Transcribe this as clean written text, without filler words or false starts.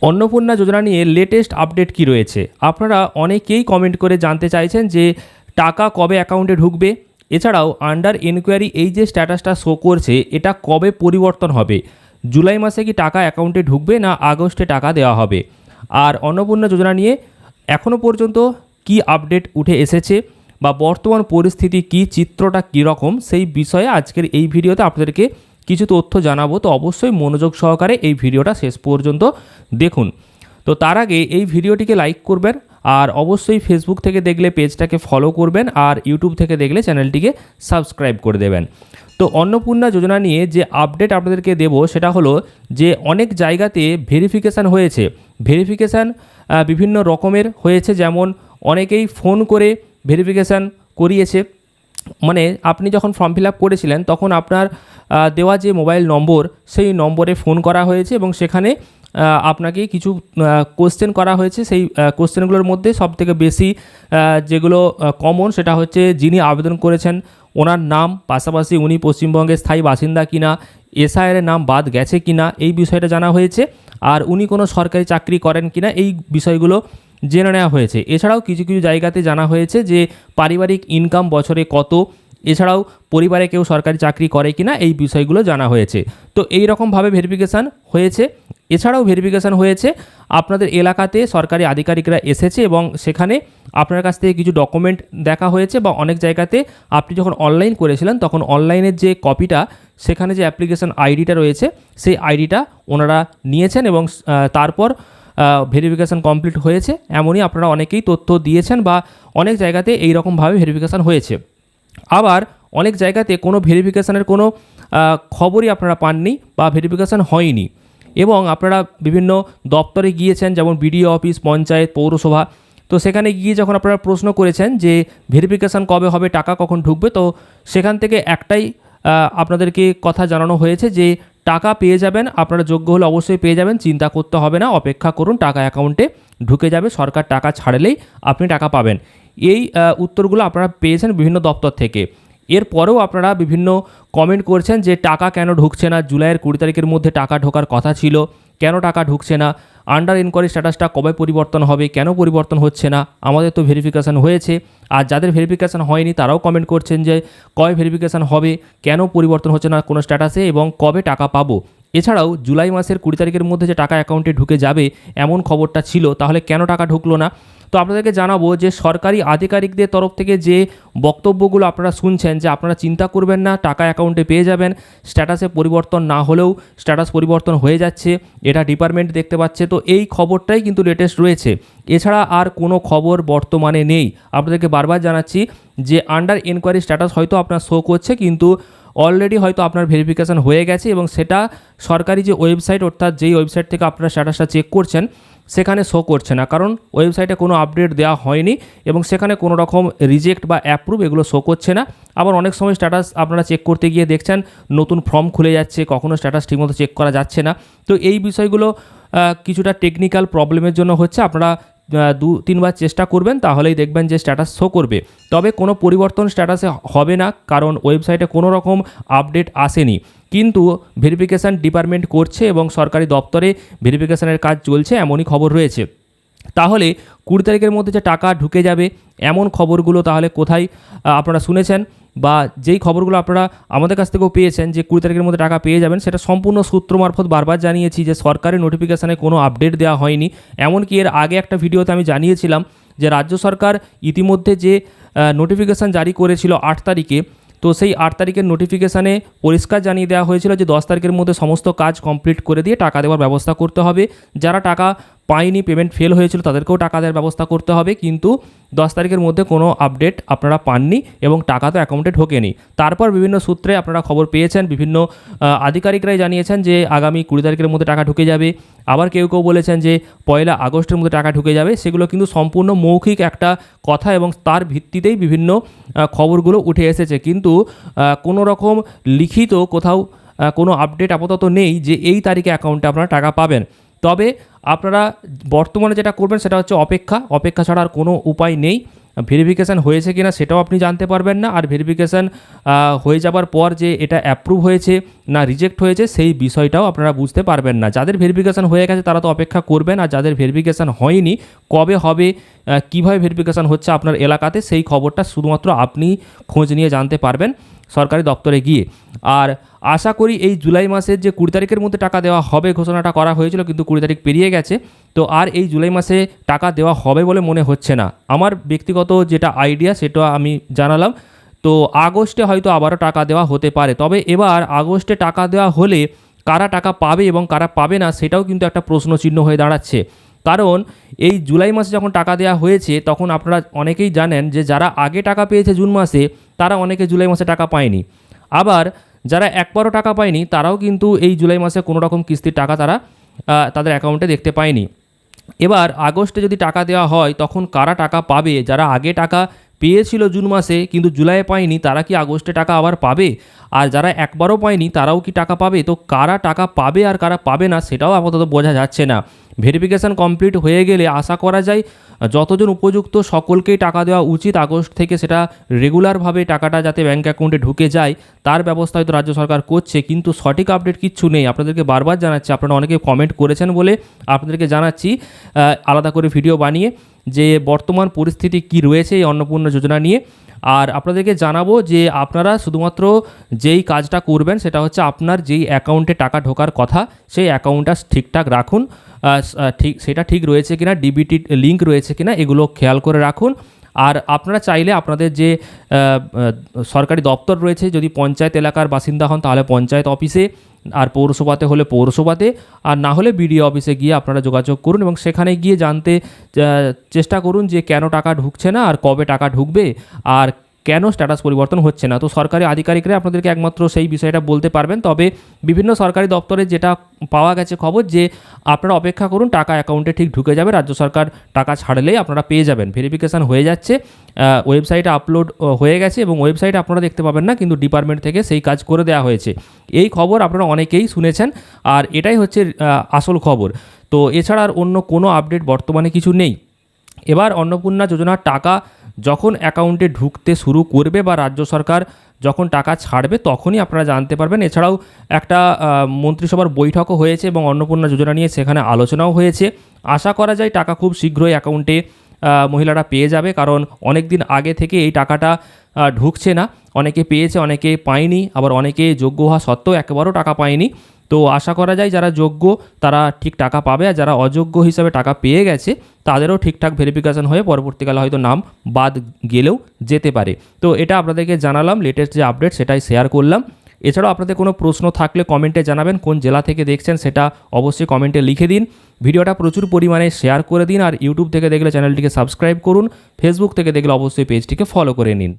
অন্নপূর্ণা যোজনা নিয়ে latest update কি রয়েছে? আপনারা অনেকেই কমেন্ট করে জানতে চাইছেন যে টাকা কবে অ্যাকাউন্টে ঢুকবে, এছাড়াও আন্ডার এনকোয়ারি এই যে স্ট্যাটাসটা শো করছে এটা কবে পরিবর্তন হবে, জুলাই মাসে কি টাকা অ্যাকাউন্টে ঢুকবে না আগস্টে টাকা দেওয়া হবে, আর অন্নপূর্ণা যোজনা নিয়ে এখনও পর্যন্ত কি আপডেট উঠে এসেছে বা বর্তমান পরিস্থিতি কি, চিত্রটা কীরকম, সেই বিষয়ে আজকের এই ভিডিওতে আপনাদেরকে কিছু তথ্য জানাবো। তো অবশ্যই মনোযোগ সহকারে এই ভিডিওটা শেষ পর্যন্ত দেখুন। তো তার আগে এই ভিডিওটিকে লাইক করবেন, আর অবশ্যই ফেসবুক থেকে দেখলে পেজটাকে ফলো করবেন, আর ইউটিউব থেকে দেখলে চ্যানেলটিকে সাবস্ক্রাইব করে দেবেন। তো অন্নপূর্ণা যোজনা নিয়ে যে আপডেট আপনাদেরকে দেব সেটা হলো যে অনেক জায়গাতে ভেরিফিকেশান হয়েছে। ভেরিফিকেশান বিভিন্ন রকমের হয়েছে, যেমন অনেকেই ফোন করে ভেরিফিকেশান করিয়েছে। মানে আপনি যখন ফর্ম ফিল আপ করেছিলেন তখন আপনার দেওয়া যে মোবাইল নম্বর সেই নম্বরে ফোন করা হয়েছে এবং সেখানে আপনাকে কিছু কোশ্চেন করা হয়েছে। সেই কোশ্চেনগুলোর মধ্যে সবথেকে বেশি যেগুলো কমন সেটা হচ্ছে যিনি আবেদন করেছেন ওনার নাম, পাশাপাশি উনি পশ্চিমবঙ্গের স্থায়ী বাসিন্দা কিনা, এসআইআর নাম বাদ গেছে কিনা এই বিষয়টা জানা হয়েছে, আর উনি কোনো সরকারি চাকরি করেন কিনা এই বিষয়গুলো জেনে নেওয়া হয়েছে। এছাড়াও কিছু কিছু জায়গাতে জানা হয়েছে যে পারিবারিক ইনকাম বছরে কত, এছাড়াও পরিবারে কেউ সরকারি চাকরি করে কিনা এই বিষয়গুলো জানা হয়েছে। তো এই রকমভাবে ভেরিফিকেশান হয়েছে। এছাড়াও ভেরিফিকেশান হয়েছে আপনাদের এলাকাতে সরকারি আধিকারিকরা এসেছে এবং সেখানে আপনার কাছ থেকে কিছু ডকুমেন্ট দেখা হয়েছে, বা অনেক জায়গাতে আপনি যখন অনলাইন করেছিলেন তখন অনলাইনের যে কপিটা সেখানে যে অ্যাপ্লিকেশান আইডিটা রয়েছে সেই আইডিটা ওনারা নিয়েছেন এবং তারপর ভেরিফিকেশান কমপ্লিট হয়েছে। এমনই আপনারা অনেকেই তথ্য দিয়েছেন, বা অনেক জায়গাতে এই রকমভাবে ভেরিফিকেশান হয়েছে। আবার অনেক জায়গাতে কোনো ভেরিফিকেশানের কোনো খবরই আপনারা পাননি বা ভেরিফিকেশান হয়নি, এবং আপনারা বিভিন্ন দপ্তরে গিয়েছেন, যেমন বিডিও অফিস, পঞ্চায়েত, পৌরসভা। তো সেখানে গিয়ে যখন আপনারা প্রশ্ন করেছেন যে ভেরিফিকেশান কবে হবে, টাকা কখন ঢুকবে, তো সেখান থেকে একটাই আপনাদেরকে কথা জানানো হয়েছে যে টাকা পেয়ে যাবেন, আপনারা যোগ্য হলে অবশ্যই পেয়ে যাবেন, চিন্তা করতে হবে না, অপেক্ষা করুন, টাকা অ্যাকাউন্টে ঢুকে যাবে, সরকার টাকা ছাড়লেই আপনি টাকা পাবেন। এই উত্তরগুলো আপনারা পেয়েছেন বিভিন্ন দপ্তর থেকে। এরপরেও আপনারা বিভিন্ন কমেন্ট করছেন যে টাকা কেন ঢুকছে না, জুলাইয়ের 20 তারিখের মধ্যে টাকা ঢোকার কথা ছিল, কেন টাকা ঢুকছে না, আন্ডার ইনকোয়ারি স্ট্যাটাসটা কবে পরিবর্তন হবে, কেন পরিবর্তন হচ্ছে না, আমাদের তো ভেরিফিকেশান হয়েছে। আর যাদের ভেরিফিকেশান হয়নি তারাও কমেন্ট করছেন যে কবে ভেরিফিকেশান হবে, কেন পরিবর্তন হচ্ছে না কোনো স্ট্যাটাসে, এবং কবে টাকা পাবো। এছাড়াও জুলাই মাসের 20 তারিখের মধ্যে যে টাকা অ্যাকাউন্টে ঢুকে যাবে এমন খবরটা ছিল, তাহলে কেন টাকা ঢুকলো না। তো আপনাদেরকে জানাবো যে সরকারি আধিকারিকদের তরফ থেকে যে বক্তব্যগুলো আপনারা শুনছেন যে আপনারা চিন্তা করবেন না, টাকা অ্যাকাউন্টে পেয়ে যাবেন, স্ট্যাটাসে পরিবর্তন না হলেও স্ট্যাটাস পরিবর্তন হয়ে যাচ্ছে, এটা ডিপার্টমেন্ট দেখতে পাচ্ছে। তো এই খবরটাই কিন্তু লেটেস্ট রয়েছে, এছাড়া আর কোনো খবর বর্তমানে নেই। আপনাদেরকে বারবার জানাচ্ছি যে আন্ডার এনকোয়ারি স্ট্যাটাস হয়তো আপনার শো করছে, কিন্তু অলরেডি হয়তো আপনার ভেরিফিকেশান হয়ে গেছে এবং সেটা সরকারি যে ওয়েবসাইট, অর্থাৎ যেই ওয়েবসাইট থেকে আপনারা স্ট্যাটাসটা চেক করছেন সেখানে শো করছে না, কারণ ওয়েবসাইটে কোনো আপডেট দেওয়া হয়নি এবং সেখানে কোনো রকম রিজেক্ট বা অ্যাপ্রুভ এগুলো শো করছে না। আবার অনেক সময় স্ট্যাটাস আপনারা চেক করতে গিয়ে দেখছেন নতুন ফর্ম খুলে যাচ্ছে, কখনো স্ট্যাটাস ঠিকমতো চেক করা যাচ্ছে না। তো এই বিষয়গুলো কিছুটা টেকনিক্যাল প্রবলেমের জন্য হচ্ছে। আপনারা 2-3 বার চেষ্টা করবেন, তাহলেই দেখবেন যে স্ট্যাটাস শো করবে। তবে কোনো পরিবর্তন স্ট্যাটাসে হবে না, কারণ ওয়েবসাইটে কোনো রকম আপডেট আসেনি, কিন্তু ভেরিফিকেশান ডিপার্টমেন্ট করছে এবং সরকারি দপ্তরে ভেরিফিকেশানের কাজ চলছে, এমনই খবর রয়েছে। তাহলে 20 তারিখের মধ্যে যে টাকা ঢুকে যাবে এমন খবরগুলো তাহলে কোথায় আপনারা শুনেছেন, বা যেই খবরগুলো আপনারা আমাদের কাছ থেকেও পেয়েছেন যে 20 তারিখের মধ্যে টাকা পেয়ে যাবেন, সেটা সম্পূর্ণ সূত্র মারফত বারবার জানিয়েছি যে সরকারি নোটিফিকেশানে কোনো আপডেট দেওয়া হয়নি। এমনকি এর আগে একটা ভিডিওতে আমি জানিয়েছিলাম যে রাজ্য সরকার ইতিমধ্যে যে নোটিফিকেশান জারি করেছিল 8 তারিখে, তো সেই 8 তারিখের নোটিফিকেশানে পরিষ্কার জানিয়ে দেওয়া হয়েছিল যে 10 তারিখের মধ্যে সমস্ত কাজ কমপ্লিট করে দিয়ে টাকা দেওয়ার ব্যবস্থা করতে হবে। যারা টাকা পায়নি, পেমেন্ট ফেল হয়েছিল, তাদেরকেও টাকা দেওয়ার ব্যবস্থা করতে হবে, কিন্তু 10 তারিখের মধ্যে কোনো আপডেট আপনারা পাননি এবং টাকা তো অ্যাকাউন্টে ঢোকেনি। তারপর বিভিন্ন সূত্রে আপনারা খবর পেয়েছেন, বিভিন্ন আধিকারিকরাই জানিয়েছেন যে আগামী 20 তারিখের মধ্যে টাকা ঢুকে যাবে। আবার কেউ কেউ বলেছেন যে 1 আগস্টের মধ্যে টাকা ঢুকে যাবে। সেগুলো কিন্তু সম্পূর্ণ মৌখিক একটা কথা এবং তার ভিত্তিতেই বিভিন্ন খবরগুলো উঠে এসেছে, কিন্তু কোনো রকম লিখিত কোথাও কোনো আপডেট আপাতত নেই যে এই তারিখে অ্যাকাউন্টে আপনারা টাকা পাবেন। তবে আপনারা বর্তমানে যেটা করবেন সেটা হচ্ছে অপেক্ষা ছাড়া আর কোনো উপায় নেই। ভেরিফিকেশান হয়েছে কিনা সেটাও আপনি জানতে পারবেন না, আর ভেরিফিকেশান হয়ে যাবার পর যে এটা অ্যাপ্রুভ হয়েছে না রিজেক্ট হয়েছে সেই বিষয়টাও আপনারা বুঝতে পারবেন না। যাদের ভেরিফিকেশান হয়ে গেছে তারা তো অপেক্ষা করবেন, আর যাদের ভেরিফিকেশান হয়নি কবে হবে, কিভাবে ভেরিফিকেশান হচ্ছে আপনার এলাকাতে, সেই খবরটা শুধুমাত্র আপনি খোঁজ নিয়ে জানতে পারবেন সরকারি দপ্তরে গিয়ে। আর আশা করি এই জুলাই মাসের যে 20 তারিখের মধ্যে টাকা দেওয়া হবে ঘোষণাটা করা হয়েছিল, কিন্তু 20 তারিখ পেরিয়ে গেছে, তো আর এই জুলাই মাসে টাকা দেওয়া হবে বলে মনে হচ্ছে না। আমার ব্যক্তিগত যেটা আইডিয়া সেটা আমি জানালাম। তো আগস্টে হয়তো আবারও টাকা দেওয়া হতে পারে, তবে এবার আগস্টে টাকা দেওয়া হলে কারা টাকা পাবে এবং কারা পাবে না সেটাও কিন্তু একটা প্রশ্নচিহ্ন হয়ে দাঁড়াচ্ছে। কারণ এই জুলাই মাসে যখন টাকা দেওয়া হয়েছে তখন আপনারা অনেকেই জানেন যে যারা আগে টাকা পেয়েছে জুন মাসে তারা অনেকে জুলাই মাসে টাকা পায়নি, আবার যারা একবারও টাকা পায়নি তারাও কিন্তু এই জুলাই মাসে কোনো রকম কিস্তির টাকা তারা তাদের অ্যাকাউন্টে দেখতে পায়নি। এবার আগস্টে যদি টাকা দেওয়া হয় তখন কারা টাকা পাবে? যারা আগে টাকা পেয়েছিল জুন মাসে কিন্তু জুলাইয়ে পায়নি তারা কি আগস্টে টাকা আবার পাবে? আর যারা একবারও পায়নি তারাও কি টাকা পাবে? তো কারা টাকা পাবে আর কারা পাবে না সেটাও আপাতত বোঝা যাচ্ছে না। ভেরিফিকেশান কমপ্লিট হয়ে গেলে আশা করা যায় যতজন উপযুক্ত সকলকেই টাকা দেওয়া উচিত। আগস্ট থেকে সেটা রেগুলারভাবে টাকাটা যাতে ব্যাঙ্ক অ্যাকাউন্টে ঢুকে যায় তার ব্যবস্থা হয়তো রাজ্য সরকার করছে, কিন্তু সঠিক আপডেট কিচ্ছু নেই। আপনাদেরকে বারবার জানাচ্ছি, আপনারা অনেকে কমেন্ট করেছেন বলে আপনাদেরকে জানাচ্ছি আলাদা করে ভিডিও বানিয়ে যে বর্তমান পরিস্থিতি কি রয়েছে এই অন্নপূর্ণা যোজনা নিয়ে। আর আপনাদেরকে জানাবো যে আপনারা শুধুমাত্র যেই কাজটা করবেন সেটা হচ্ছে আপনার যেই অ্যাকাউন্টে টাকা ঢোকার কথা সেই অ্যাকাউন্টটা ঠিকঠাক রাখুন, সেটা ঠিক রয়েছে কিনা, ডিবিটি লিঙ্ক রয়েছে কিনা এগুলো খেয়াল করে রাখুন। আর আপনারা চাইলে আপনাদের যে সরকারি দপ্তর রয়েছে, যদি পঞ্চায়েত এলাকার বাসিন্দা হন তাহলে পঞ্চায়েত অফিসে, আর পৌরসভাতে হলে পৌরসভাতে, আর না হলে বিডিও অফিসে গিয়ে আপনারা যোগাযোগ করুন এবং সেখানে গিয়ে জানতে চেষ্টা করুন যে কেন টাকা ঢুকছে না আর কবে টাকা ঢুকবে আর কেন স্ট্যাটাস পরিবর্তন হচ্ছে না। তো সরকারি আধিকারিকরা আপনাদেরকে একমাত্র সেই বিষয়টা বলতে পারবেন। তবে বিভিন্ন সরকারি দপ্তরে যেটা পাওয়া গেছে খবর যে আপনারা অপেক্ষা করুন, টাকা অ্যাকাউন্টে ঠিক ঢুকে যাবে, রাজ্য সরকার টাকা ছাড়লেই আপনারা পেয়ে যাবেন। ভেরিফিকেশান হয়ে যাচ্ছে, ওয়েবসাইটে আপলোড হয়ে গেছে এবং ওয়েবসাইটে আপনারা দেখতে পাবেন না, কিন্তু ডিপার্টমেন্ট থেকে সেই কাজ করে দেওয়া হয়েছে। এই খবর আপনারা অনেকেই শুনেছেন আর এটাই হচ্ছে আসল খবর। তো এছাড়া আর অন্য কোনো আপডেট বর্তমানে কিছু নেই। এবার অন্নপূর্ণা যোজনার টাকা যখন অ্যাকাউন্টে ঢুকতে শুরু করবে বা রাজ্য সরকার যখন টাকা ছাড়বে তখনই আপনারা জানতে পারবেন। এছাড়াও একটা মন্ত্রিসভার বৈঠকও হয়েছে এবং অন্নপূর্ণা যোজনা নিয়ে সেখানে আলোচনাও হয়েছে। আশা করা যায় টাকা খুব শীঘ্রই অ্যাকাউন্টে মহিলারা পেয়ে যাবে, কারণ অনেক দিন আগে থেকে এই টাকাটা ঢুকছে না। অনেকে পেয়েছে, অনেকে পায়নি, আবার অনেকে যোগ্য হওয়া সত্ত্বেও একেবারেও টাকা পায়নি। তো আশা করা যায় যারা যোগ্য তারা ঠিক টাকা পাবে, আর যারা অযোগ্য হিসাবে টাকা পেয়ে গেছে তাদেরও ঠিকঠাক ভেরিফিকেশান হয়ে পরবর্তীকালে হয়তো নাম বাদ গেলেও যেতে পারে। তো এটা আপনাদেরকে জানালাম, লেটেস্ট যে আপডেট সেটাই শেয়ার করলাম। এছাড়াও আপনাদের কোনো প্রশ্ন থাকলে কমেন্টে জানাবেন, কোন জেলা থেকে দেখছেন সেটা অবশ্যই কমেন্টে লিখে দিন। ভিডিওটা প্রচুর পরিমাণে শেয়ার করে দিন, আর ইউটিউব থেকে দেখলে চ্যানেলটিকে সাবস্ক্রাইব করুন, ফেসবুক থেকে দেখলে অবশ্যই পেজটিকে ফলো করে নিন।